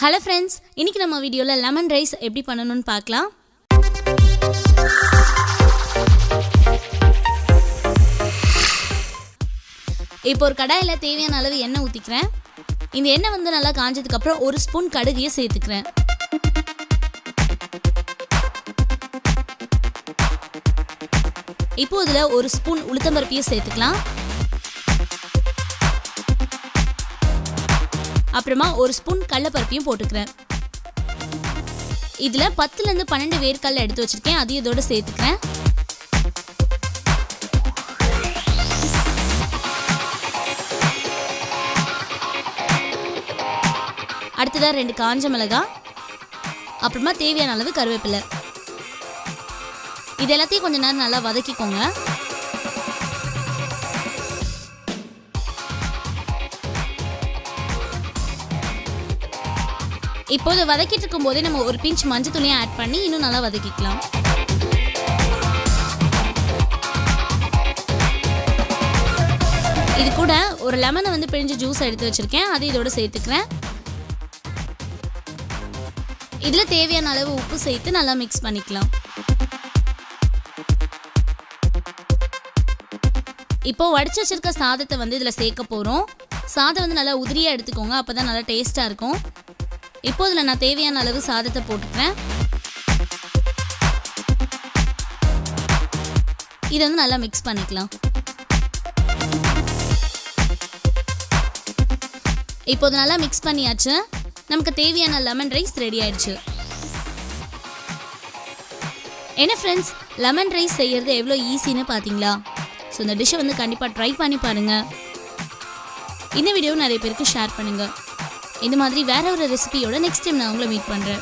Hello friends, இன்னைக்கு நம்ம வீடியோவில் லெமன் ரைஸ் எப்படி பண்ணணும்னு பார்க்கலாம். இப்போ ஒரு கடாயில் தேவையான அளவு எண்ணெய் ஊற்றிக்கிறேன். இந்த எண்ணெய் வந்து நல்லா காஞ்சதுக்கப்புறம் ஒரு ஸ்பூன் கடுகையை சேர்த்துக்கிறேன். இப்போ இதில் ஒரு ஸ்பூன் உளுத்தம்பருப்பையை சேர்த்துக்கலாம். அப்புறமா ஒரு ஸ்பூன் கடலைப்பருப்பையும் போட்டுக்கிறேன். இதில் 10லேருந்து 12 வேர்க்கடலை எடுத்து வச்சிருக்கேன், அதையும் இதோட சேர்த்துக்கிறேன். அடுத்ததாக 2 காஞ்ச மிளகாய், அப்புறமா தேவையான அளவு கருவேப்பிலை. இது எல்லாத்தையும் கொஞ்ச நேரம் நல்லா வதக்கிக்கோங்க. இப்போது வதக்கிட்டு இருக்கும் போதே நம்ம ஒரு பிஞ்ச் மஞ்சள் தூளையும் ஆட் பண்ணி இன்னும் நல்லா வதக்கிக்கலாம். இது கூட ஒரு லெமனை வந்து பிழிஞ்சு ஜூஸ் எடுத்து வச்சிருக்கேன், அதை இதோட சேர்த்துக்கிறேன். இதில் தேவையான அளவு உப்பு சேர்த்து நல்லா மிக்ஸ் பண்ணிக்கலாம். இப்போ வடிச்சு வச்சிருக்க சாதத்தை வந்து இதில் சேர்க்க போகிறோம். சாதம் வந்து நல்லா உதிரியாக எடுத்துக்கோங்க, அப்போ தான் நல்லா டேஸ்ட்டாக இருக்கும். இப்போ இதில் நான் தேவையான அளவு சாதத்தை போட்டுக்கிறேன். இதை வந்து நல்லா மிக்ஸ் பண்ணிக்கலாம். இப்போ நல்லா மிக்ஸ் பண்ணியாச்சு. நமக்கு தேவையான லெமன் ரைஸ் ரெடி ஆயிடுச்சு. என்ன ஃப்ரெண்ட்ஸ், லெமன் ரைஸ் செய்யறது எவ்வளோ ஈஸின்னு பார்த்தீங்களா? ஸோ இந்த டிஷ்ஷை வந்து கண்டிப்பாக ட்ரை பண்ணி பாருங்கள். இந்த வீடியோவை நிறைய பேருக்கு ஷேர் பண்ணுங்கள். இந்த மாதிரி வேற ஒரு ரெசிபியோட நெக்ஸ்ட் டைம் நான் உங்களை மீட் பண்ணுறேன்.